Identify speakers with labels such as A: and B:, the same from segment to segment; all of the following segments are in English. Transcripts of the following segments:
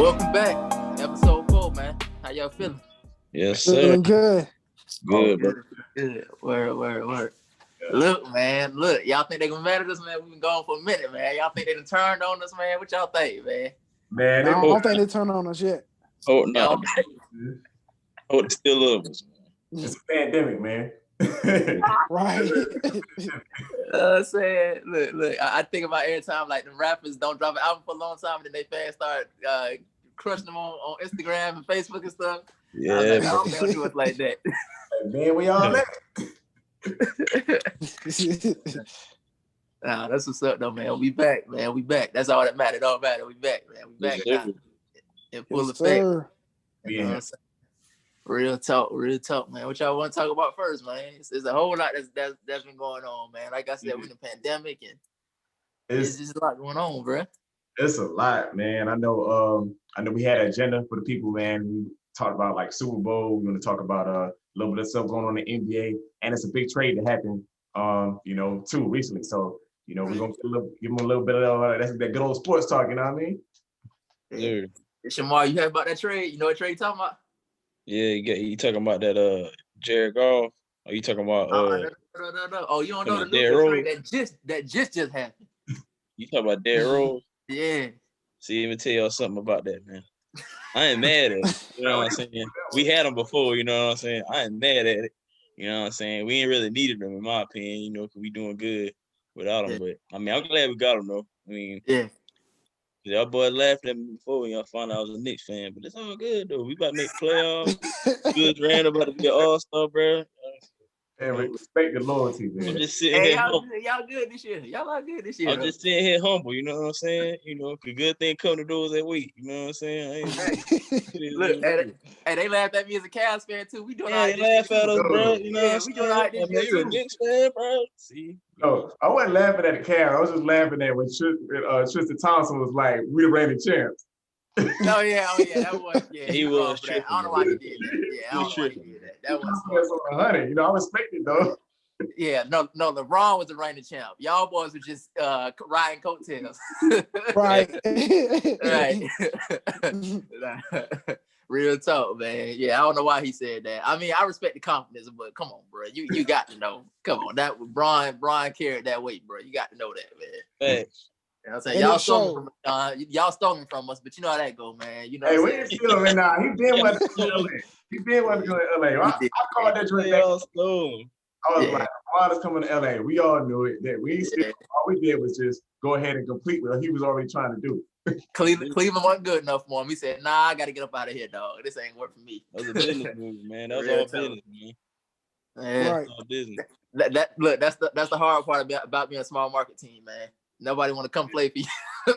A: Welcome back, episode 4, man. How y'all feeling?
B: Yes, sir.
C: Feeling good.
B: Good, bro.
A: Good. Word. Look, man. Look, y'all think they gonna mad at us, man? We've been gone for a minute, man. Y'all think they done turned on us, man? What y'all think, man?
C: Man, I don't think they turned on us yet.
B: Oh no. Oh, they still love us, man.
D: It's a pandemic, man.
C: Right.
A: Saying, look. I think about every time like the rappers don't drop an album for a long time, and then they fans start crushing them on Instagram and Facebook and stuff.
B: Yeah,
A: I don't think they'll do it like that.
D: Man, we all let
A: Nah, that's what's up though, man. We back, man. We back. That's all that matters. It don't matter. We back, man. We back now. In full effect. You know what I'm saying? Real talk, man. What y'all want to talk about first, man? It's a whole lot that's been going on, man. Like I said, we're in the pandemic and it's just a lot going on, bro.
D: It's a lot, man. I know we had an agenda for the people, man. We talked about like Super Bowl. We're gonna talk about a little bit of stuff going on in the NBA, and it's a big trade that happened too recently. So, we're gonna give them a little bit of that good old sports talk, you know what I mean?
A: Yeah. Shamar, you heard about that trade? You know what trade you talking about?
B: Yeah, you talking about that Jared Goff? Or you talking about
A: no. Oh, you don't know the new trade that just happened.
B: You talking about Derrick Rose?
A: Yeah.
B: See, let me tell y'all something about that, man. I ain't mad at it. You know what I'm saying? We had them before, you know what I'm saying? I ain't mad at it. You know what I'm saying? We ain't really needed them, in my opinion, because we doing good without them. But, I mean, I'm glad we got them, though. I mean, y'all boys laughed at me before when y'all found out I was a Knicks fan, but it's all good, though. We about to make playoffs. Good Rand about to be an all-star, bro.
D: And respect the loyalty, man.
B: I'm just sitting here.
A: Y'all good this year. Y'all are good this year.
B: I'm just sitting here humble, you know what I'm saying? Cause good thing come to doors that week. You know what I'm saying?
A: Look, they laughed at me as a Cavs fan too. We doing all right.
B: They laugh at us, bro. You know what I'm saying?
A: We doing all right this year
B: You a Knicks fan, bro? See?
D: No, I wasn't laughing at the Cavs. I was just laughing at when Tristan Thompson was like, "We the reigning champs."
A: Oh yeah, that was
B: he was tripping.
A: I don't know why he did that. Yeah, I don't know why he did that. That
D: was 100. I respect it though.
A: Yeah, no, LeBron was the reigning champ. Y'all boys were just riding coattails.
C: Right. Real
A: talk, man. Yeah, I don't know why he said that. I mean, I respect the confidence, but come on, bro. You got to know. Come on, that Brian carried that weight, bro. You got to know that, man.
B: Thanks.
A: You know what I'm saying? Y'all stole him from us, but you know how that go, man. You know.
D: Hey, we ain't stealing him now. He been wanting to go to LA. He been wanting to go to LA. I called that joint back. I was like, LeBron is coming to LA. We all knew it. That we all we did was just go ahead and complete what he was already trying to do.
A: Cleveland wasn't good enough for him. He said, "Nah, I got to get up out of here, dog. This ain't work for me."
B: That was a business move, man. That was all business, man.
A: Yeah.
C: Right.
B: All business.
A: Look, that's the hard part about being a small market team, man. Nobody want to come play for you.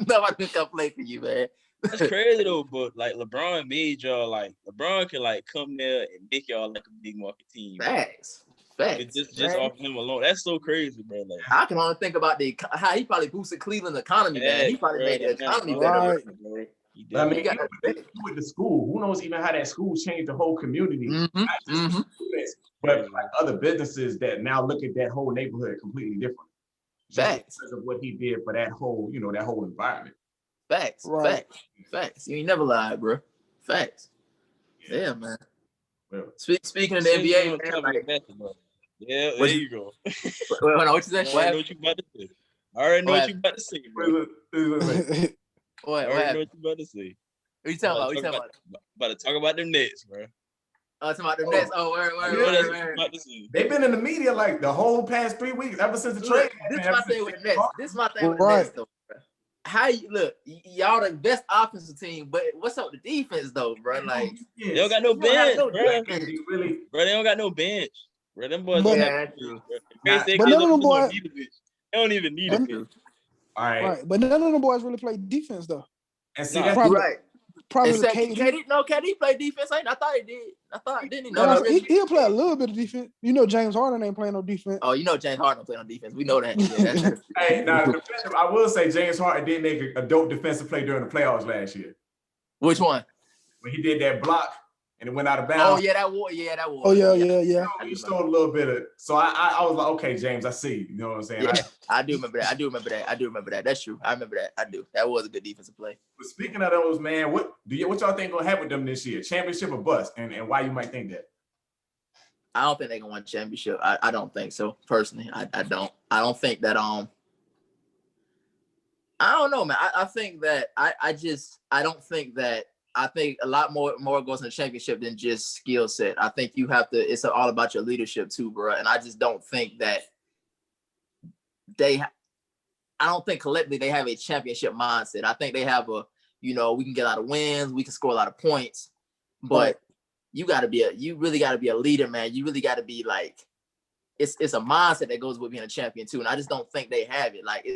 A: Nobody can come play for you, man.
B: That's crazy though, but like LeBron made y'all LeBron can come there and make y'all like a big market team.
A: Facts.
B: Just off him alone. That's so crazy, bro. Like,
A: I can only think about how he probably boosted Cleveland's economy, man. He probably made the economy better.
D: Right. I mean, with the school, who knows even how that school changed the whole community. But like other businesses that now look at that whole neighborhood completely different.
A: Facts.
D: Because of what he did for that whole, that whole environment.
A: Facts.
C: Right.
A: Facts. You ain't never lied, bro. Facts. Yeah, man.
D: Well,
A: speaking of the NBA,
B: man, yeah, there you go.
A: What you say?
B: I already know what you about to say. I already know what you about to say, bro.
A: What
B: I already know what you about to say.
A: What you talking about?
B: About to talk about them Nets, bro.
A: Talking about them Nets. Oh, word.
D: They've been in the media like the whole past 3 weeks, ever since the trade.
A: This is my thing with the Nets. This is my thing with the Nets, though. How you look? Y'all the best offensive team, but what's up with the defense, though, bro? Like
B: they don't got no bench, bro.
D: Really,
B: bro, they don't got no bench. Bro, them boys
C: but,
B: don't have bench, bro.
C: But none of them boys
B: they don't even need a bench.
D: All right,
C: but none of them boys really play defense though.
D: And see,
C: that's probably,
A: right.
C: Probably
A: KD. No, KD play defense. I thought he did. Didn't he? No,
C: he'll play a little bit of defense. James Harden ain't playing no defense.
A: Oh, James Harden don't play no defense. We know that. Yeah, that's true.
D: Hey, now I will say James Harden did make a dope defensive play during the playoffs last year.
A: Which one?
D: When he did that block and it went out of bounds.
A: Oh yeah, that was.
C: Oh yeah.
D: You showed a little bit of. So I was like, okay, James, I see. You know what I'm saying?
A: Yeah, I do remember that. That's true. I remember that. I do. That was a good defensive play.
D: But speaking of those, man, what y'all think gonna happen with them this year? Championship or bust? And why you might think that?
A: I don't think they're gonna win a championship. I don't think so. Personally, I don't. I don't think that I don't know, man. I think that I don't think that. I think a lot more goes in the championship than just skill set. I think you have to. It's all about your leadership too, bro. And I just don't think that I don't think collectively they have a championship mindset. I think they have we can get a lot of wins, we can score a lot of points, but you really gotta be a leader, man. You really gotta be like. It's a mindset that goes with being a champion too, and I just don't think they have it. Like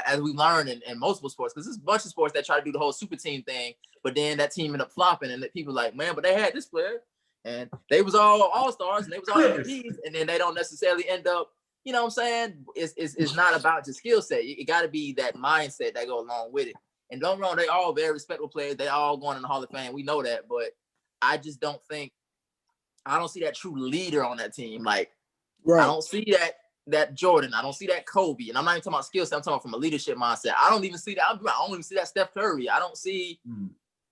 A: as we learned in multiple sports, because there's a bunch of sports that try to do the whole super team thing, but then that team ended up flopping, and people like, man, but they had this player, and they was all stars, and they was all MVPs, and then they don't necessarily end up. You know what I'm saying? It's not about the skill set. It got to be that mindset that go along with it. And don't get me wrong, they all very respectable players. They all going in the Hall of Fame. We know that, but I just don't think I don't see that true leader on that team. Like. Right. I don't see that Jordan. I don't see that Kobe. And I'm not even talking about skill set. I'm talking about from a leadership mindset. I don't even see that. I don't even see that Steph Curry. I don't see.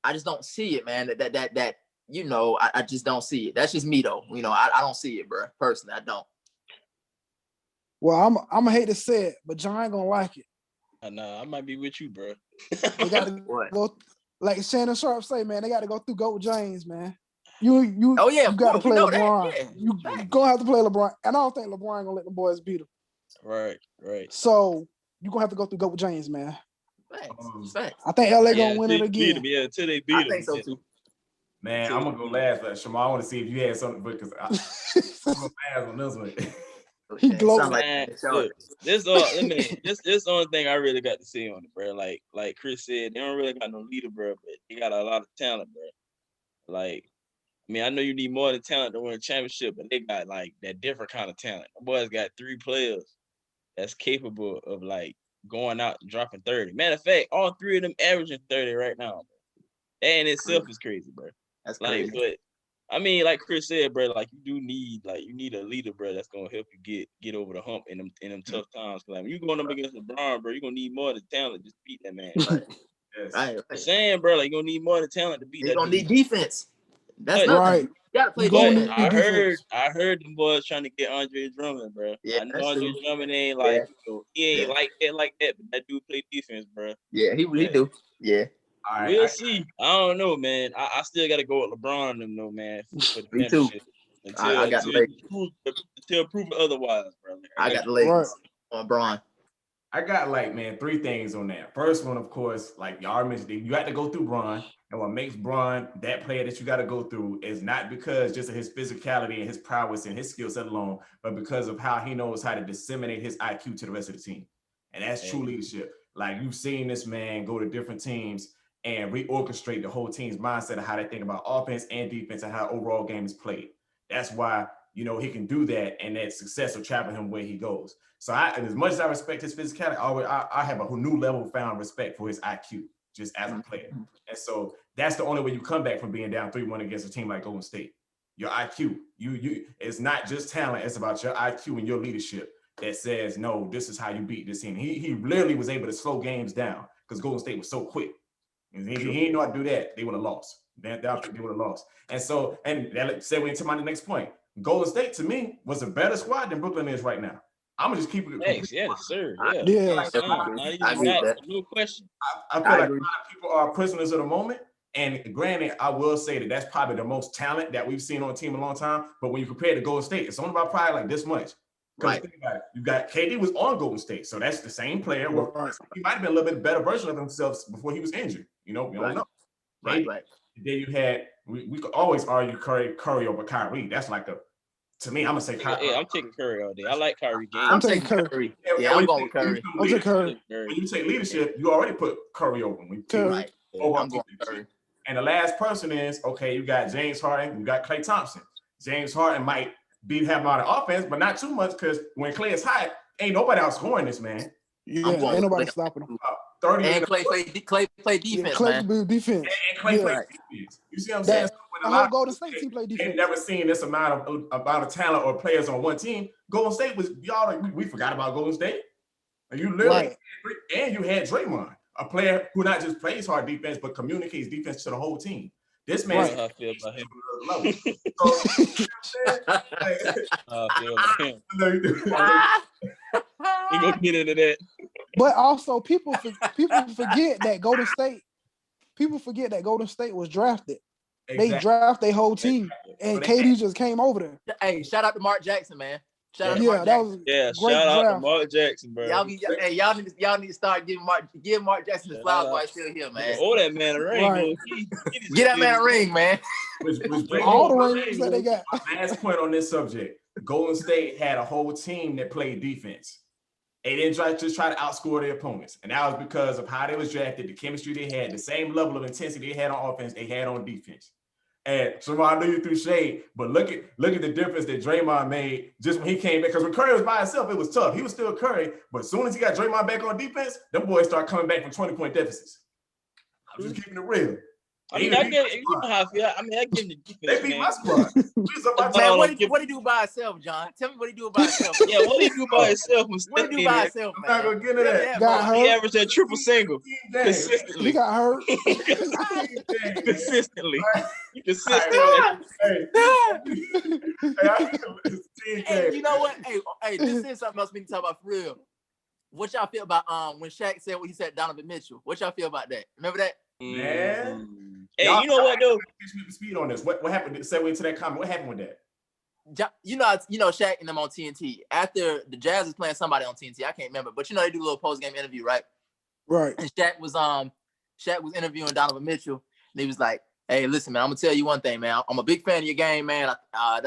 A: I just don't see it, man. That I just don't see it. That's just me though. I don't see it, bro. Personally, I don't.
C: Well, I'm gonna hate to say it, but John ain't gonna like it.
B: Nah, I might be with you, bro.
C: They got to go, like Shannon Sharp say, man. They got to go through GOAT James, man. You got to play LeBron. You gonna have to play LeBron, and I don't think LeBron gonna let the boys beat him.
B: Right.
C: So you gonna have to go through GOAT James, man.
A: Thanks.
C: I think LA gonna win it again.
B: Until they beat him.
A: I think so too.
D: Man, I'm gonna go last, but Shamar, I want to see if you had something, because I'm gonna pass on this one.
C: He glows.
B: This the only thing I really got to say on it, bro. Like Chris said, they don't really got no leader, bro, but they got a lot of talent, bro. Like. I mean, I know you need more than talent to win a championship, but they got like that different kind of talent. The boys got 3 players that's capable of like going out and dropping 30. Matter of fact, all 3 of them averaging 30 right now, bro. That in itself is crazy, bro.
A: That's crazy.
B: But I mean, like Chris said, bro, like you need a leader, bro, that's gonna help you get over the hump in them tough times. Like when you going up against LeBron, bro, you're gonna need more than talent just to beat that man. Right?
D: Yes.
A: Right.
B: I'm saying, bro, like you're gonna need more than talent to beat that.
A: You're gonna need defense. That's
C: right.
A: You gotta play defense.
B: I heard them boys trying to get Andre Drummond, bro.
A: Yeah,
B: I know Andre Drummond ain't like he ain't like that, but that dude play defense, bro.
A: Yeah, he do. Yeah.
D: All right,
B: we'll see. I don't know, man. I still gotta go with LeBron and them, though, man. For the
A: Me too.
B: Until proven otherwise, bro.
A: I got the Lakers on LeBron.
D: I got 3 things on that. First one, of course, like y'all mentioned, you got to go through Bron. And what makes Bron that player that you got to go through is not because just of his physicality and his prowess and his skill set alone, but because of how he knows how to disseminate his IQ to the rest of the team. And that's true leadership. Like you've seen this man go to different teams and reorchestrate the whole team's mindset of how they think about offense and defense and how overall game is played. That's why, he can do that, and that success will travel him where he goes. So as much as I respect his physicality, I have a new level of found respect for his IQ just as a player. And so that's the only way you come back from being down 3-1 against a team like Golden State. Your IQ, it's not just talent, it's about your IQ and your leadership that says, no, this is how you beat this team. He literally was able to slow games down because Golden State was so quick. And he didn't know how to do that, they would have lost. They would have lost. And so, and that segues into my next point. Golden State, to me, was a better squad than Brooklyn is right now. I'm gonna just keep it.
B: Thanks, yes, sir.
C: Yeah.
B: No question.
D: I feel like a lot of people are prisoners of the moment. And granted, I will say that that's probably the most talent that we've seen on a team in a long time. But when you compare to Golden State, it's only about probably like this much. Because think about it, you got KD was on Golden State, so that's the same player. Right. He might have been a little bit better version of himself before he was injured. We don't know.
A: Right.
D: Then you had we could always argue Curry over Kyrie. That's like to me, I'm gonna say Kyrie.
B: Yeah, I'm taking Curry all day. I like Kyrie game.
C: I'm taking Curry.
A: Yeah, I'm going with Curry.
C: I'm taking Curry.
D: When you take leadership, you already put Curry over him.
A: Right. I'm going with Curry.
D: And the last person is, okay, you got James Harden, you got Klay Thompson. James Harden might have a lot of offense, but not too much, because when Klay is hot, ain't nobody else scoring this, man.
C: Yeah, ain't nobody stopping him.
A: 30 and Klay play defense,
C: Klay
A: man.
C: Defense.
D: And Klay play defense. You see what I'm saying? So
C: the whole Golden State team played defense.
D: They've never seen this amount of talent or players on one team. Golden State was y'all. We forgot about Golden State. And you literally and you had Draymond, a player who not just plays hard defense but communicates defense to the whole team. This man,
B: how I feel about him. You gonna get into that?
C: But also, people forget that Golden State. People forget that Golden State was drafted. Exactly. They draft their whole team, and KD just came over there.
A: Hey, shout out to Mark Jackson, man.
C: Shout out to Mark Jackson.
B: Shout out to Mark Jackson, bro.
A: Y'all need to start giving Mark Jackson his flowers while he's still here, man.
B: Oh, that man a ring. Right.
A: Get that man a ring, man.
C: All the rings that they got.
D: Last point on this subject: Golden State had a whole team that played defense. They didn't just try to outscore their opponents, and that was because of how they was drafted, the chemistry they had, the same level of intensity they had on offense, they had on defense. And Shamar, I knew you threw shade, but look at the difference that Draymond made just when he came back. Because when Curry was by himself, it was tough. He was still Curry, but as soon as he got Draymond back on defense, them boys start coming back from 20-point deficits. I'm just keeping it real.
B: I mean, I get you know how I feel. I mean, I give him the defense.
D: They beat my squad.
A: Man, what did he do by himself, John? Tell me what he do by himself.
B: Yeah, what did he do by himself?
A: What did he do by himself, man?
D: I'm not gonna get into that.
B: He averaged a triple single consistently.
C: He got hurt
B: consistently.
A: Hey, you know what? Hey, this is something else we need to talk about for real. What y'all feel about when Shaq said what he said Donovan Mitchell? What y'all feel about that? Remember that?
D: Man.
B: Hey, you know what though?
D: Speed on this. What happened? Segue to that comment. What happened with that?
A: You know, Shaq and them on TNT. After the Jazz was playing somebody on TNT, I can't remember, but they do a little post-game interview, right?
C: Right.
A: And Shaq was interviewing Donovan Mitchell, and he was like, "Hey, listen, man, I'm gonna tell you one thing, man. I'm a big fan of your game, man. I'm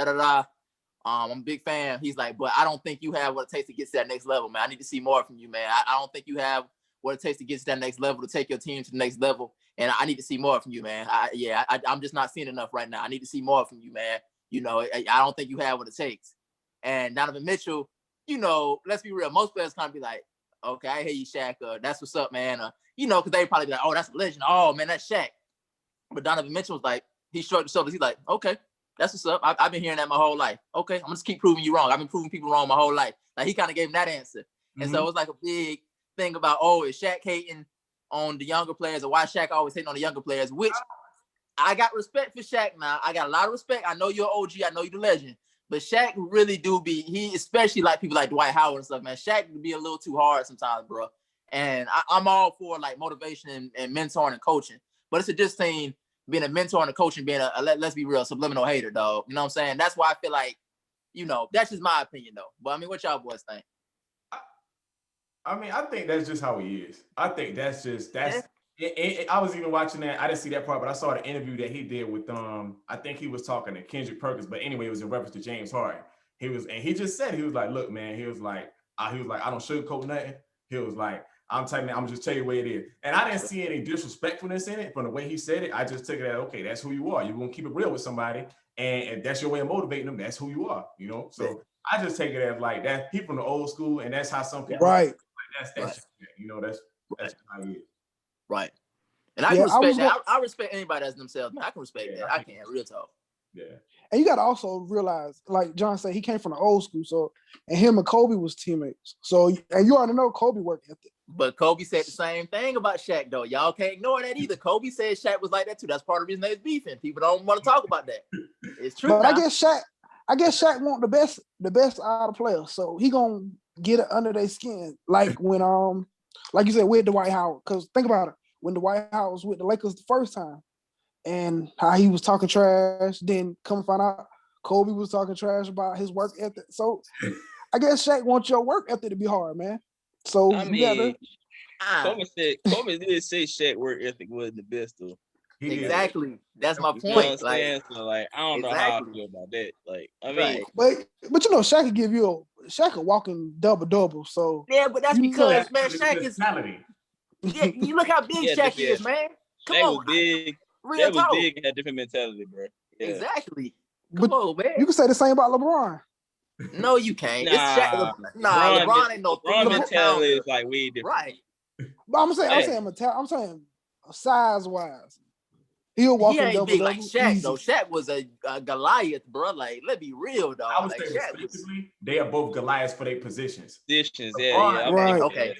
A: a big fan." He's like, "But I don't think you have what it takes to get to that next level, man. I need to see more from you, man. I don't think you have what it takes to get to that next level, to take your team to the next level. And I need to see more from you, man. I'm just not seeing enough right now. I need to see more from you, man. You know, I don't think you have what it takes." And Donovan Mitchell, you know, let's be real. Most players kind of be like, "Okay, I hear you, Shaq. That's what's up, man." You know, because they probably be like, "Oh, that's a legend. Oh, man, that's Shaq." But Donovan Mitchell was like, he shrugged his shoulders. He's like, "Okay, that's what's up. I've been hearing that my whole life. Okay, I'm going to just keep proving you wrong. I've been proving people wrong my whole life." Like, he kind of gave him that answer. Mm-hmm. And so it was like a big thing about, is Shaq hating on the younger players, or why Shaq always hating on the younger players, which I got respect for Shaq now. I got a lot of respect. I know you're OG. I know you're the legend. But Shaq really do be, he especially like people like Dwight Howard and stuff, man. Shaq can be a little too hard sometimes, bro. And I'm all for like motivation and mentoring and coaching. But it's a just thing being a mentor and a coach and being let's be real, subliminal hater, dog. You know what I'm saying? That's why I feel like, you know, that's just my opinion, though. But I mean, what y'all boys think?
D: I mean, I think that's just how he is. I think I was even watching that. I didn't see that part, but I saw the interview that he did with I think he was talking to Kendrick Perkins, but anyway, it was in reference to James Harden. He just said, he was like, "Look, man," he was like, "I don't sugarcoat nothing." He was like, "I'm telling you, I'm just tell you the way it is." And I didn't see any disrespectfulness in it from the way he said it. I just took it as, okay, that's who you are. You're gonna keep it real with somebody, and that's your way of motivating them. That's who you are, you know. So I just take it as like that. He from the old school, and that's how some people
C: right.
D: That's you know, that's how he is.
A: Right. And I can respect that. I respect anybody as themselves, man. I can respect that. I can, real talk.
D: Yeah.
C: And you got to also realize, like John said, he came from the old school. So, and him and Kobe was teammates. So, and you already know Kobe work ethic.
A: But Kobe said the same thing about Shaq, though. Y'all can't ignore that either. Kobe said Shaq was like that too. That's part of the reason they was beefing. People don't want to talk about that. It's true.
C: But I guess Shaq want the best out of players. So he gonna get it under their skin. Like when like you said, with Dwight Howard. Because think about it. When Dwight Howard was with the Lakers the first time, and how he was talking trash, then come and find out Kobe was talking trash about his work ethic. So I guess Shaq wants your work ethic to be hard, man. So
B: I mean, Kobe did say Shaq work ethic was the best though.
A: Exactly. That's my point.
B: You know what I'm saying? So, like, I don't know how I feel about that. Like, I mean,
C: but you know, Shaq could give you Shaq a walking double. So
A: yeah, but that's because man, Shaq is. Yeah, you look how big Shaq is, man. Come on,
B: was big.
A: Real
B: that was big and had different mentality, bro. Yeah.
A: Exactly. Come on, man.
C: You can say the same about LeBron.
A: No, you can't. LeBron ain't no.
B: LeBron mentality is like way different.
A: Right.
C: But I'm saying size wise. He'll walk
A: he
C: in
A: ain't
C: double
A: big
C: double.
A: like Shaq
C: easy.
A: though. Shaq was a Goliath, bro. Like, let's be real, dog.
D: I would
A: like,
D: say respectively, they are both Goliaths for their positions.
B: Positions,
D: LeBron,
C: Right.
A: Okay.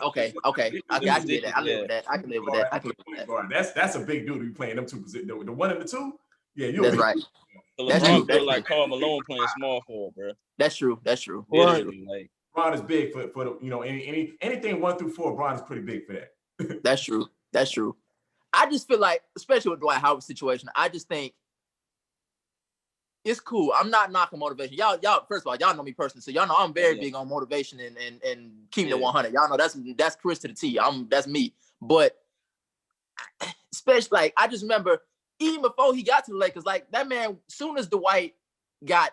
A: I can get that. I live with that. I can live with that.
D: That's a big dude to be playing them two positions. The one and the two, yeah, you'll
A: That's
D: be
A: right.
B: So
A: That's
B: LeBron
A: true.
B: feel like Karl Malone playing small forward, bro.
A: That's true.
C: Right.
B: Like
D: LeBron is big for the anything 1 through 4. LeBron is pretty big for that.
A: That's true. I just feel like, especially with Dwight Howard's situation, I just think it's cool. I'm not knocking motivation. Y'all, first of all, y'all know me personally, so y'all know I'm very big on motivation and keeping it 100. Y'all know that's Chris to the T. That's me. But especially, like, I just remember even before he got to the Lakers, like, that man, soon as Dwight got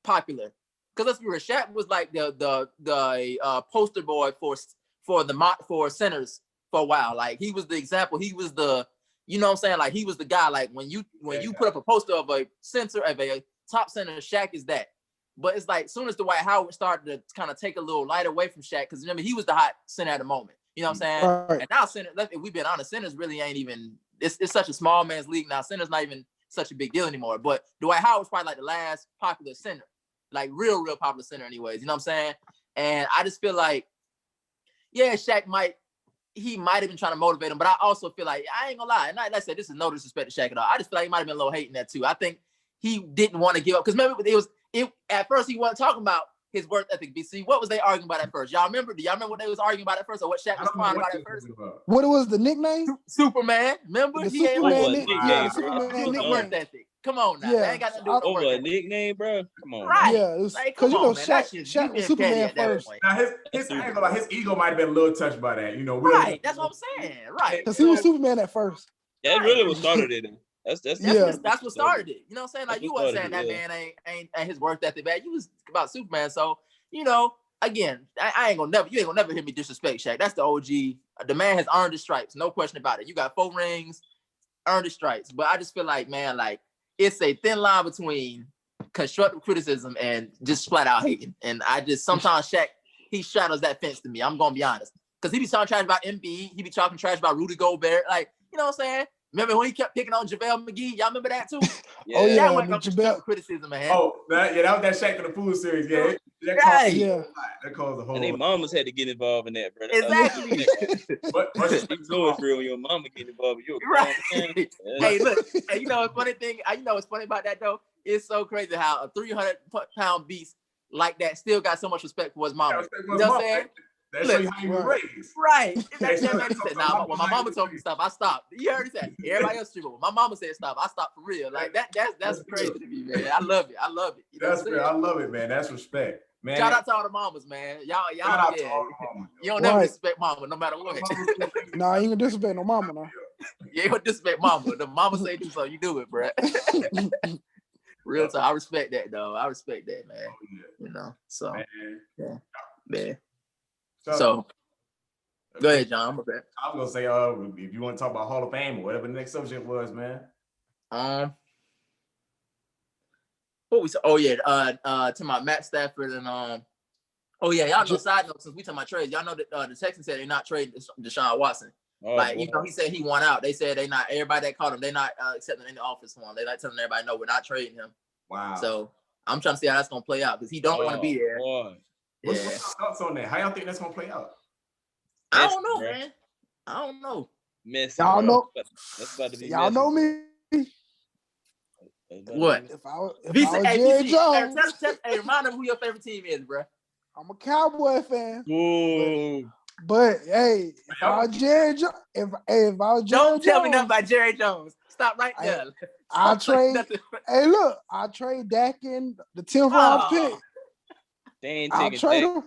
A: popular, because let's be real, Shaq was like the poster boy for centers for a while. Like, he was the example. He was the, you know what I'm saying? Like, he was the guy. Like, when you put up a poster of a center, of a top center, Shaq is that. But it's like, soon as Dwight Howard started to kind of take a little light away from Shaq, because remember, he was the hot center at the moment. You know what I'm saying?
C: Right.
A: And now center, if we've been honest, centers really ain't even, it's such a small man's league now. Center's not even such a big deal anymore. But Dwight Howard's probably like the last popular center, like real popular center anyways. You know what I'm saying? And I just feel like, yeah, Shaq might have been trying to motivate him, but I also feel like, I ain't gonna lie, and like I said, this is no disrespect to Shaq at all. I just feel like he might have been a little hating that too. I think he didn't want to give up, because remember, at first he wasn't talking about his work ethic. BC, what was they arguing about at first? Y'all remember? Do y'all remember what they was arguing about at first, or what Shaq was crying about at first?
C: What was the nickname?
A: Superman. Remember?
C: The
A: he ain't
C: Superman
A: like,
C: the Superman
A: nickname. Work ethic. Come on now.
C: Yeah.
A: That ain't got nothing to do with
B: over
A: work
B: a
A: ethic.
B: nickname, bro. Come on.
A: Right.
C: Yeah, because
A: like,
C: you know,
A: man,
C: Shaq was Superman first.
D: Now his I ain't gonna lie, his ego might have been a little touched by that, you know.
A: Right. That's what I'm saying. Right.
C: Because he was Superman at first.
B: That really what started it. That's
A: what started it. You know what I'm saying? Like, you wasn't saying that man ain't his work ethic bad. You was about Superman. So, you know, again, you ain't gonna never hear me disrespect Shaq. That's the OG. The man has earned his stripes, no question about it. You got 4 rings, earned his stripes. But I just feel like, man, like, it's a thin line between constructive criticism and just flat out hating. And I just, sometimes Shaq, he straddles that fence to me. I'm gonna be honest. Because he be talking trash about Embiid, he be talking trash about Rudy Gobert. Like, you know what I'm saying? Remember when he kept picking on JaVale McGee? Y'all remember that too?
B: Yeah.
C: Oh, yeah.
A: That went up criticism, man.
D: Oh, that was that Shaq to the Fool series. Yeah. That caused a whole.
B: And their mamas had to get involved in that, bro.
A: Exactly.
D: But
B: you know it's real when your mama get involved. You
A: right. Hey, look. Hey, you know a funny thing? You know what's funny about that though? It's so crazy how a 300-pound beast like that still got so much respect for his mama. You know what I'm saying?
D: That show you how you were raised.
A: Right. That man said, nah, when my mama told me to stop, I stopped. You heard he said, everybody else stream, but when my mama said stop, I stopped for real. Like that's crazy to me, man. I love it. You know
D: that's fair. I love it, man. That's respect. Man.
A: Shout out to all the mamas, man. Y'all,
D: Shout out to all the mamas.
A: You don't never disrespect mama, no matter what.
C: Nah, you ain't gonna disrespect no mama now.
A: You ain't gonna disrespect mama. The mama say do so, you do it, bro. Real talk. I respect that, though. I respect that, man.
D: Oh, yeah.
A: You know, so
D: man.
A: man. So go ahead, John. I'm okay.
D: I was gonna say, if you want to talk about Hall of Fame or whatever the next subject was, man.
A: What we said? Oh yeah, to my Matt Stafford and oh yeah, y'all know. Side note, since we talking about trades, y'all know that the Texans said they're not trading Deshaun Watson. You know, he said he won out. They said they not, everybody that caught him, they not accepting any offers for him. They like telling everybody, no, we're not trading him.
D: Wow.
A: So I'm trying to see how that's gonna play out because he don't want to be there.
D: What's your thoughts on that? How y'all think that's gonna play out?
A: I don't know, man. I don't know.
B: Messy,
C: y'all know.
B: That's about to be
C: y'all know me.
A: What?
C: If I was Jerry Jones,
A: hey, remind them who your favorite team is, bro.
C: I'm a Cowboy fan.
B: Ooh.
C: But hey, if I was Jerry Jones, if I was Jerry
A: Don't tell
C: Jones,
A: me nothing about Jerry Jones. Stop right there.
C: I trade. Hey, look, I trade Dak in the 10th round pick.
B: They ain't
C: I'll
B: taking
C: trade
B: Dak.
C: him.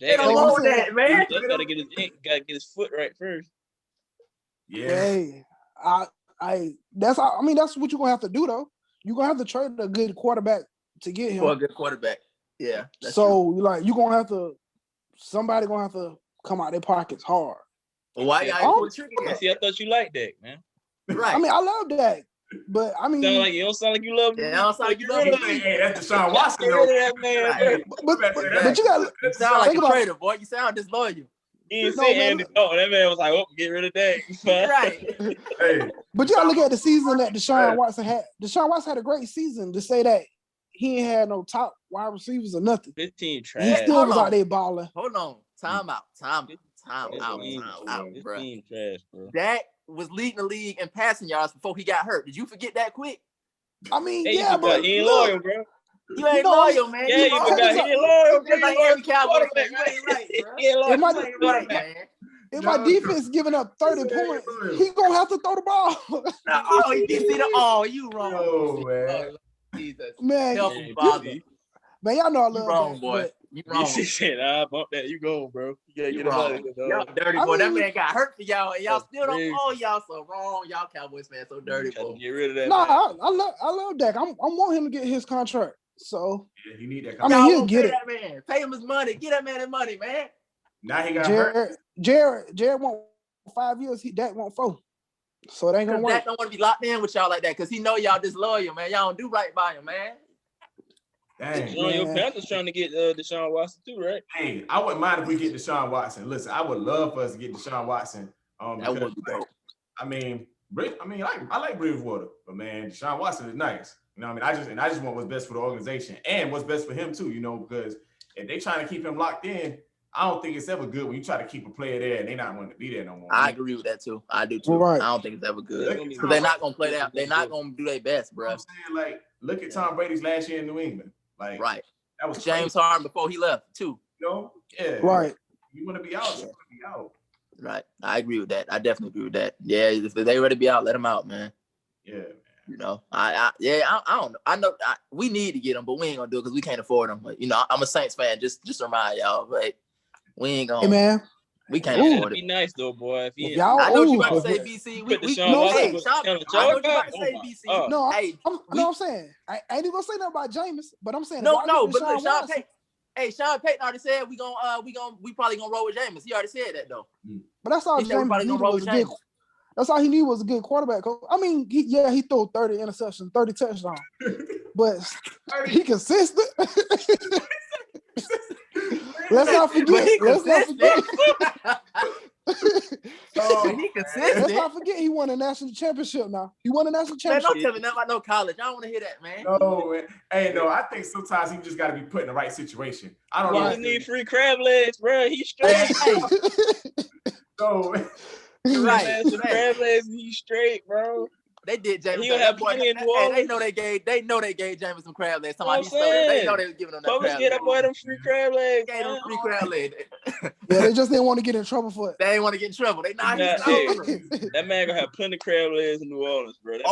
A: They don't want that, man.
B: They gotta get his foot right first.
D: Yeah.
C: Hey, that's what you're gonna have to do though. You're gonna have to trade a good quarterback to get him.
A: For a good quarterback. Yeah.
C: So true. You're gonna have to, somebody gonna have to come out their pockets hard.
A: Well, why y'all pull the trigger?
B: See, I thought you liked Dak, man.
A: Right.
C: I mean, I love Dak, but I mean,
B: you don't sound like you love him.
A: Yeah, don't sound like you love him.
D: Hey, that's Deshaun Watson,
B: Get
D: though.
B: rid of that man.
C: but you got
A: you sound like a traitor, boy. You sound disloyal.
B: He didn't say Andy Dalton. That man was like, "Oh, get rid of that."
A: Right.
D: Hey,
C: But y'all look at the season that Deshaun Watson had. Deshaun Watson had a great season. To say that he ain't had no top wide receivers or nothing.
B: 15 trash.
C: He still was out there balling.
A: Hold on. Time out, bro.
B: Trash, bro.
A: Dak was leading the league in passing yards before he got hurt. Did you forget that quick?
C: I mean,
B: Hey,
C: yeah, but
B: he ain't loyal, bro.
A: You ain't loyal, man.
B: Yeah, you forgot he ain't loyal.
A: Just like every Cowboy fan. You ain't right, bro. You ain't right, man.
C: If my defense giving up 30 points, he gonna have to throw the ball.
A: Oh, you see the you wrong.
D: Oh, man.
A: Jesus.
C: Man,
A: Help him, Father.
C: Man, y'all know I love
A: you wrong,
C: that,
A: boy. You wrong.
B: He said, "I bump that. You go, bro. You gotta get him out of here,
A: y'all
B: dog."
A: dirty boy. That man got hurt for y'all, and y'all
B: That's
A: still
B: crazy.
A: don't call y'all so wrong. Y'all Cowboys fans so dirty, boy.
B: Get rid of that.
C: No, I love Dak. I want him to get his contract. So
D: Yeah, he need that.
C: I mean, he'll get it.
A: That man. Pay him his money. Get that man his money, man.
D: Now he got hurt.
C: Jared want 5 years. Dak want 4. So it ain't gonna work.
A: Dak don't want to be locked in with y'all like that because he know y'all disloyal, man. Y'all don't do right by him, man.
D: Dang.
B: Your Panthers trying to get Deshaun Watson too, right?
D: Hey, I wouldn't mind if we get Deshaun Watson. Listen, I would love for us to get Deshaun Watson.
A: That would be dope.
D: I like Bridgewater, but man, Deshaun Watson is nice. You know what I mean? I just want what's best for the organization and what's best for him too, you know, because if they trying to keep him locked in, I don't think it's ever good when you try to keep a player there and they not want to be there no more.
A: I agree with that too. I do too.
C: Right.
A: I don't think it's ever good. Because they're not gonna play that. They're not gonna do their best, bro.
D: You know what I'm saying? Like, look at Tom Brady's last year in New England. Like,
A: right.
D: That was
A: James Harden before he left too.
D: You know? Yeah.
C: Right.
D: You want to be out, you want to be out.
A: Right. I agree with that. I definitely agree with that. Yeah, if they ready to be out, let them out, man.
D: Yeah, man.
A: You know, I don't know. I know we need to get them, but we ain't gonna do it because we can't afford them. But, you know, I'm a Saints fan. Just to remind y'all, but we ain't gonna.
C: Hey, man.
A: We can't afford it.
B: Be nice though, boy. If
C: y'all,
A: I know you about to say BC. I know you about to say BC.
C: No, I'm saying I ain't even gonna say nothing about Jameis, but I'm saying
A: but look, Sean Payton. Hey, Sean Payton already said we probably gonna roll with Jameis. He already said that though.
C: But that's all Jameis needed was a good. That's all he needed was a good quarterback. I mean, he threw 30 interceptions, 30 touchdowns, but he consistent. Let's not forget.
A: He consistent.
C: Let's not forget he won a national championship now. He won a national championship.
A: Man, don't tell me nothing about no college. I don't want to hear that, man.
D: No, man. Hey, no, I think sometimes he just got to be put in the right situation. I don't know.
B: He need free crab legs, bro. He's straight.
D: No,
A: right.
B: Crab legs, he's straight, bro.
A: They did James.
B: He have plenty in New Orleans.
A: They know they gave James some crab legs. They know they was giving him that crab
B: get that boy them free crab legs.
A: Gave him free crab legs.
C: Yeah, they just didn't want to get in trouble for it.
A: They didn't want to get in trouble. They not.
B: That man gonna have plenty of crab legs in New Orleans, bro. Turn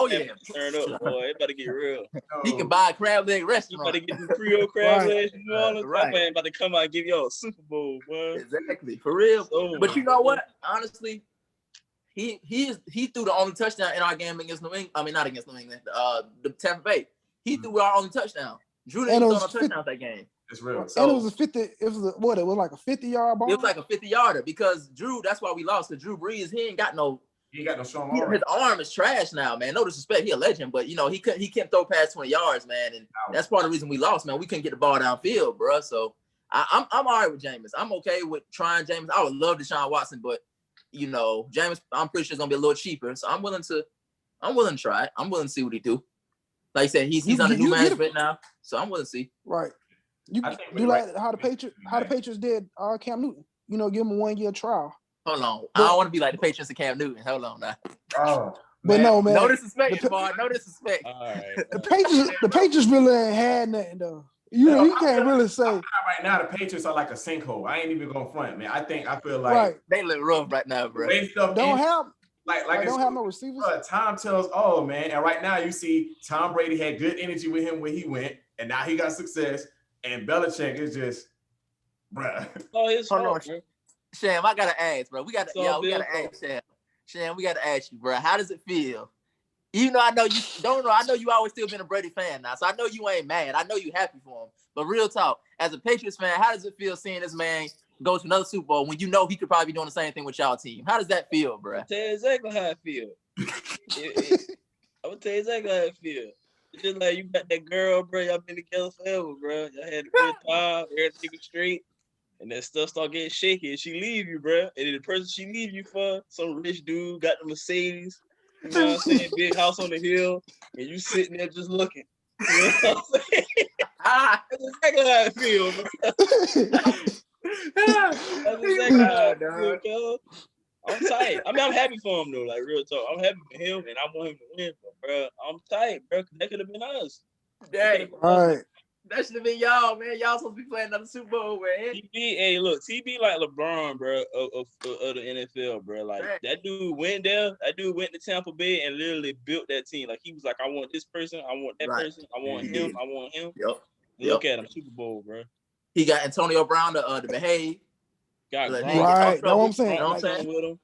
B: up, boy. It about to get real.
A: He can buy a crab leg restaurant.
B: You about to get the Creole crab legs in New Orleans. That man about to come out and give y'all a Super Bowl, boy.
A: Exactly, for real. But you know what? Honestly. He threw the only touchdown in our game against New England. I mean, not against New England. The Tampa Bay. He threw our only touchdown. Drew didn't throw no touchdowns that game.
D: It's real.
C: And it was a 50. It was like a 50-yard ball.
A: It was like a 50-yarder because Drew. That's why we lost. Because Drew Brees, he ain't got no
D: Shamar.
A: His arm is trash now, man. No disrespect, he a legend, but you know he can't throw past 20 yards, man, and that's part of the reason we lost, man. We couldn't get the ball downfield, bro. So I'm all right with Jameis. I'm okay with trying Jameis. I would love Deshaun Watson, but you know, Jameis, I'm pretty sure it's gonna be a little cheaper. So I'm willing to try it. I'm willing to see what he do. Like I said, he's under new management now, so I'm willing to see.
C: Right. You do like how the Patriots did Cam Newton. You know, give him a 1-year trial.
A: Hold on, I don't want to be like the Patriots and Cam Newton. Hold on now.
D: Oh,
C: but no, man.
A: No disrespect, boy. No disrespect.
B: All right.
C: The Patriots really ain't had nothing though. You know, you can't really say.
D: Right now, the Patriots are like a sinkhole. I ain't even gonna front, man. I feel like
A: they look rough right now, bro.
C: They don't have no receivers.
D: Time tells all, man. And right now, you see Tom Brady had good energy with him when he went, and now he got success. And Belichick is just, bruh.
B: Oh, his fault, bro.
A: Sham, I gotta ask, bro. We gotta ask Sham. Sham, we gotta ask you, bro. How does it feel? Even though I know you don't know, I know you always still been a Brady fan now, so I know you ain't mad. I know you happy for him. But real talk, as a Patriots fan, how does it feel seeing this man go to another Super Bowl when you know he could probably be doing the same thing with y'all team? How does that feel, bro?
B: I'll tell you exactly how I feel. I'm gonna tell you exactly how I feel. It's just like you got that girl, bro. Y'all been together forever, bro. Y'all had a good time, everything was straight. and that stuff start getting shaky, and she leave you, bro. And then the person she leave you for, some rich dude got the Mercedes, you know what I'm saying, big house on the hill, and you sitting there just looking. You know what I'm saying? That's exactly how I feel, bro. That's exactly how I feel, cuz. I'm tight. I mean, I'm happy for him though. Like real talk, I'm happy for him, and I want him to win. But bro, I'm tight, bro. That could have been us.
A: Dang.
C: All right.
A: That should have been y'all, man. Y'all supposed to be playing another Super Bowl, man.
B: Hey, look, TB like LeBron, bro, of the NFL, bro. Like that dude went there. That dude went to Tampa Bay and literally built that team. Like he was like, I want this person, I want that person, I want him, I want him.
A: Yep.
B: Look at him, Super Bowl, bro.
A: He got Antonio Brown to behave.
B: Got
C: right. That's what I'm saying.
A: You know what I'm saying?
B: With him.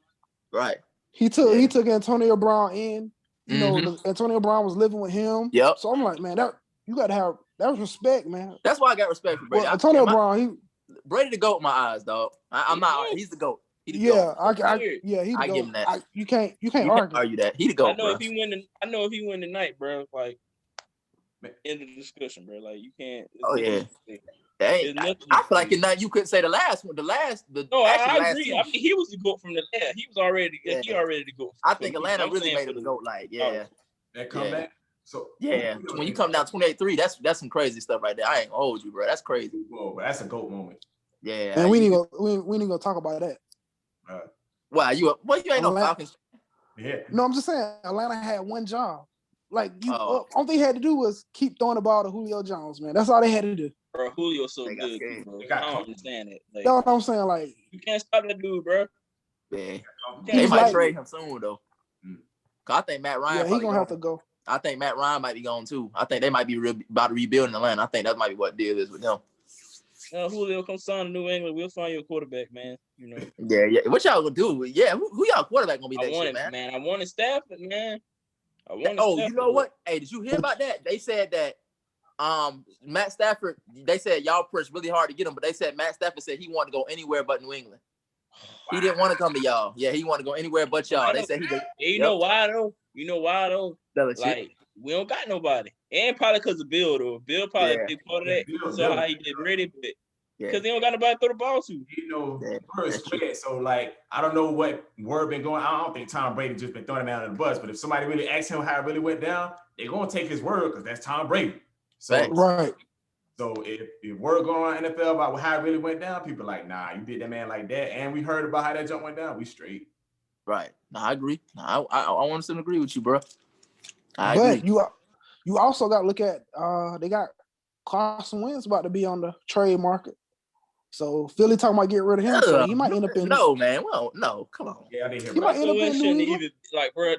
A: Right.
C: He took Antonio Brown in. You know, Antonio Brown was living with him.
A: Yep.
C: So I'm like, man, that you gotta have that was respect, man.
A: That's why I got respect for Brady.
C: Well, Antonio Brown,
A: Brady the GOAT in my eyes, dog. I'm not. He's the GOAT. He the
C: yeah,
A: GOAT.
C: he's the GOAT.
A: Give him that.
C: You can't argue
A: that. He the GOAT.
B: I know if he win tonight, bro. Like end of the discussion, bro. Like you can't.
A: Oh yeah. I feel like in that you couldn't say the last one.
B: I agree. I mean, he was the GOAT from the last. He was already. Yeah. He already the GOAT.
A: I think Atlanta really made him the GOAT. Like, yeah.
D: That comeback. So
A: when you come down 28-3, that's some crazy stuff right there. I ain't gonna hold you, bro. That's crazy.
D: Whoa, that's a GOAT moment.
A: Yeah.
C: And we need to talk about that.
A: Why you ain't no Falcons?
D: Yeah.
C: No, I'm just saying Atlanta had one job. Like all they had to do was keep throwing the ball to Julio Jones, man. That's all they had to do.
B: Bro, Julio's so good, bro. I don't understand it. Like,
C: that's what I'm saying. Like
B: you can't stop that dude, bro.
A: Yeah. They might trade him soon though. Cause I think Matt Ryan.
C: Yeah, he gonna have to go.
A: I think Matt Ryan might be gone too. I think they might be about to rebuild in Atlanta. I think that might be what the deal is with them.
B: Julio, come sign to New England. We'll find you a quarterback, man. You know.
A: Yeah. What y'all gonna do? Yeah, who y'all quarterback gonna be next year, man?
B: I wanted Stafford, man.
A: You know what? Hey, did you hear about that? They said that Matt Stafford. They said y'all pushed really hard to get him, but they said Matt Stafford said he wanted to go anywhere but New England. He didn't want to come to y'all. Yeah, he wanted to go anywhere but y'all. They said he did.
B: You know why though? Like we don't got nobody, and probably because of Bill though. Bill probably a big part of that. So how he did ready, but because they don't got nobody to throw the ball to.
D: You know, first spread. So like, I don't know what word been going. I don't think Tom Brady just been throwing him out of the bus. But if somebody really asks him how it really went down, they're gonna take his word because that's Tom Brady. So
C: right.
D: So if word going on NFL about how it really went down, people are like, nah, you did that man like that, and we heard about how that jump went down. We straight.
A: Right. No, I agree. No, I want to agree with you, bro.
C: I agree. You also got to look at they got Carson Wentz about to be on the trade market. So Philly talking about get rid of him. So he might end up in
A: man. Well, no, come on.
D: Yeah, I didn't hear
C: he might end up in New England.
B: Like, bro,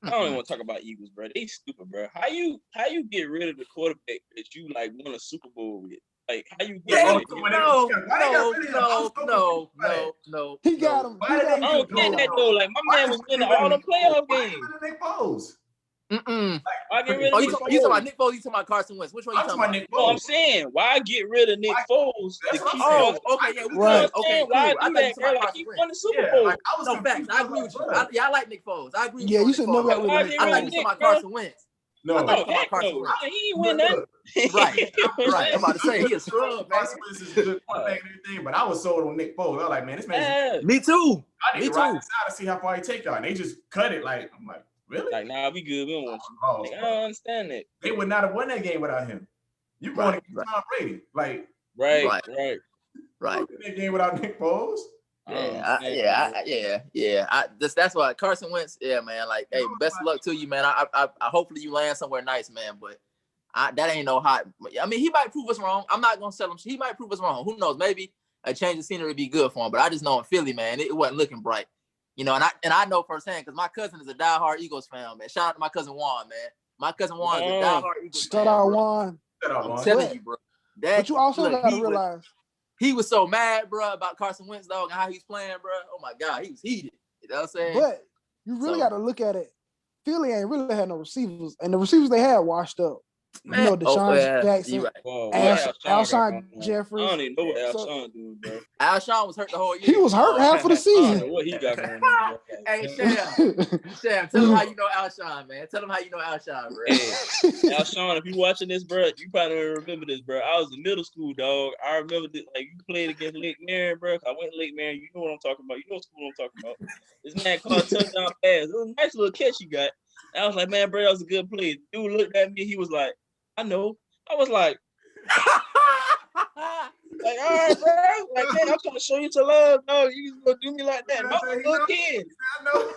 B: I don't even want to talk about Eagles, bro. They stupid, bro. How you get rid of the quarterback that you like won a Super Bowl with? Like, how you get rid of him?
A: No.
C: He got him.
B: I don't get that though. Like, my man was winning all the playoff games.
D: Nick Foles.
B: I get rid of
A: you talking about Nick Foles? You talking about Carson Wentz? Which one you talking about?
B: Nick Foles. No, I'm saying why get rid of Nick Foles?
A: Okay, yeah,
C: right.
B: Okay, why do that, bro? Like he won the Super Bowl.
A: No facts. I agree with you. I like Nick Foles. I agree.
C: Yeah, you should never get rid of Nick Foles.
A: I thought you talking about Carson Wentz.
D: No,
B: he ain't win nothing.
A: Right. I'm about to say he is strong.
D: Carson Wentz is a good quarterback and everything, but I was sold on Nick Foles. I was like, man, this man.
A: Me too.
D: I need to ride this out to see how far he take y'all. And they just cut it. Like, I'm like, really?
B: Like, nah, we good. We don't want you. Like, I don't understand that.
D: They would not have won that game without him. You going to Tom Brady. Like,
B: right.
D: That game without Nick Foles.
A: That's why Carson Wentz. Yeah, man. Like, hey, best of luck to you, man. I hopefully you land somewhere nice, man. But that ain't no hot. I mean, he might prove us wrong. I'm not gonna sell him. He might prove us wrong. Who knows? Maybe a change of scenery would be good for him. But I just know in Philly, man, it wasn't looking bright. You know, and I know firsthand because my cousin is a diehard Eagles fan, man. Shout out to my cousin Juan, man. My cousin Juan is a diehard Eagles fan.
C: Shout out Juan.
A: I'm telling you, bro.
C: But you also got to realize.
A: He was so mad, bro, about Carson Wentz, dog, and how he's playing, bro. Oh, my God. He was heated. You know what I'm saying?
C: But you really got to look at it. Philly ain't really had no receivers. And the receivers they had washed up. You know Deshaun Jackson,
A: right.
C: Alshon Jeffries.
B: I don't even know what Alshon doing, bro.
A: Alshon was hurt the whole year.
C: He was hurt half of the season.
B: I don't know what he got going on.
A: Hey, Sham, tell him how you know Alshon, man. Tell him how you know Alshon, bro.
B: Hey, Alshon, if you watching this, bro, you probably don't remember this, bro. I was in middle school, dog. I remember this, like you played against Lake Marion, bro. I went to Lake Marion. You know what I'm talking about. You know what school I'm talking about. This man caught a touchdown pass. It was a nice little catch you got. I was like, man, bro, that was a good play. Dude looked at me. He was like, I know. I was like, all right, bro. Like, man, I'm trying to show you to love, dog. You just gonna do me like that. Not a little kid.
D: I know.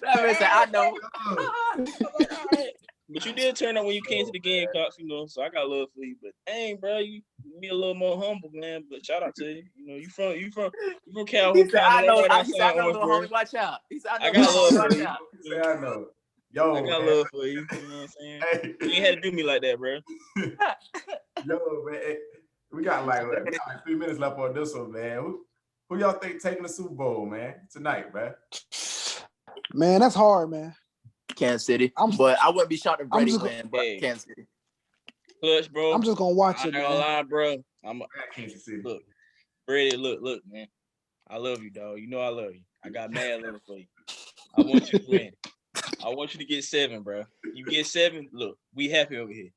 A: That man said, I know.
B: Like, all right. But you did turn up when you came to the Gamecocks, you know, so I got love for you. But dang, bro, you be a little more humble, man. But shout out to you. You know, you from Calhoun.
A: He said, I know, little homie, watch out. He said, I
B: got love
A: watch
B: for
A: out.
D: He said, I know. Yo,
B: I got love for you. You know what I'm saying?
D: Hey.
B: You ain't had to do me like that, bro.
D: Yo, man, we got like 3 minutes left on this one, man. Who y'all think taking the Super Bowl, man, tonight, man?
C: Man, that's hard, man.
A: Kansas City. But I wouldn't be shocked if Brady win, but Kansas City.
B: Clutch, bro.
C: I'm just gonna watch it,
B: man. I'm not gonna lie, bro. I'm
D: Kansas City.
B: Look, Brady, look, man. I love you, dog. You know I love you. I got mad love for you. I want you to win. I want you to get 7, bro. You get 7, look, we happy over here.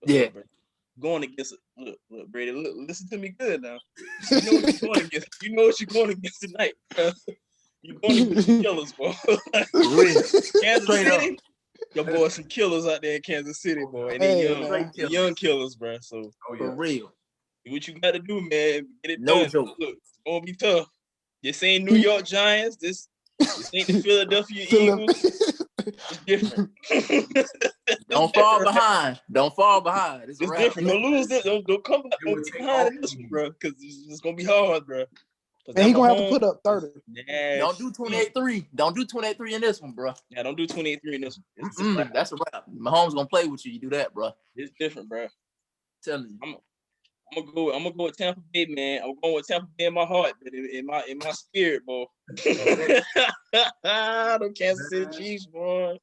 B: But
A: yeah.
B: Look, bro, going against look, Brady, look, listen to me good now. You know what you're going against. You know what you're going against tonight, bro. You're going against some killers, bro. Kansas City, your boys some killers out there in Kansas City, boy. And they young killers, bro. So
A: for real.
B: What you gotta do, man, get it done. Joke. Look, it's gonna be tough. This ain't New York Giants. This ain't the Philadelphia Eagles. It's different.
A: Don't fall behind. Don't fall behind. It's
B: different. Don't lose this. Don't come back behind in this one, bro. Because it's gonna be hard, bro.
C: And he's gonna have to put up 30.
A: Yes. Don't do 28-3. Don't do 28-3 in this one, bro.
B: Yeah, don't do 28-3 in this one.
A: That's a wrap. Mahomes gonna play with you. You do that, bro.
B: It's different, bro.
A: Tell me.
B: I'm gonna go with Tampa Bay, man. I'm going with Tampa Bay in my heart, but in my spirit, boy. The Kansas City Chiefs, boy.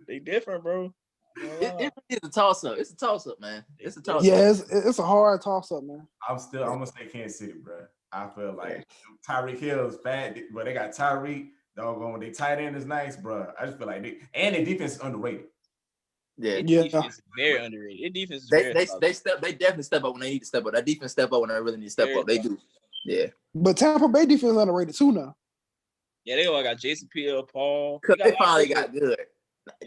B: They different, bro.
A: It's a toss-up. It's a toss-up, man. It's a toss-up.
C: Yeah, it's a hard toss-up, man.
D: I'm gonna say Kansas City, bro. I feel like Tyreek Hill is bad, but they got Tyreek. Doggone, they tight end is nice, bro. I just feel like their defense is underrated.
A: Yeah,
B: defense is very underrated. Their defense is
A: they definitely step up when they need to step up. That defense step up when they really need to step up. They do. Yeah.
C: But Tampa Bay defense is underrated too now.
B: Yeah, they all got Jason Pierre-Paul.
A: They finally got good.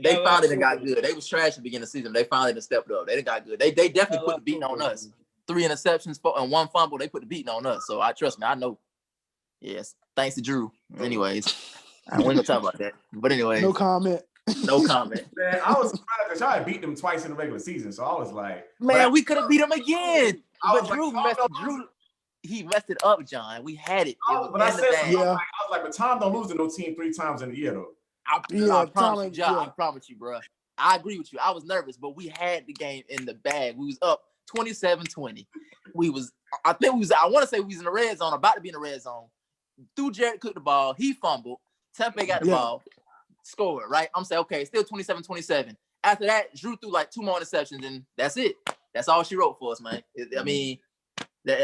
A: They finally got good. They was trash at the beginning of the season. They finally stepped up. They got good. They definitely put the beating on us. 3 interceptions and 1 fumble. They put the beating on us. So I trust me. I know. Yes. Thanks to Drew. Anyways, I wasn't gonna talk about that. But anyways,
C: no comment.
A: No comment.
D: Man, I was surprised because y'all had beat them twice in the regular season. So I was like,
A: man, we could have beat them again. But Drew he messed it up, John. We had it.
D: But I was like, but Tom don't lose to no team 3 times in a year though.
A: I promise you, John. I promise you, bro. I agree with you. I was nervous, but we had the game in the bag. We was up 27-20. I want to say we was in the red zone, about to be in the red zone. Threw Jared Cook the ball. He fumbled. Tempe got the ball. Scored, right? I'm saying, okay, still 27-27. After that, Drew threw like 2 more interceptions, and that's it. That's all she wrote for us, man. I mean,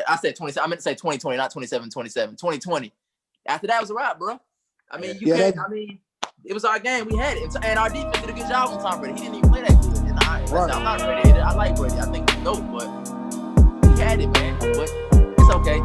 A: I said 20. I meant to say 2020, not 27-27. 2020. After that was a wrap, bro. I mean, it was our game. We had it, and our defense did a good job on Tom Brady. He didn't even play that good. And I'm not ready to hit it. I like Brady. I think he's dope, but he had it, man. But it's okay.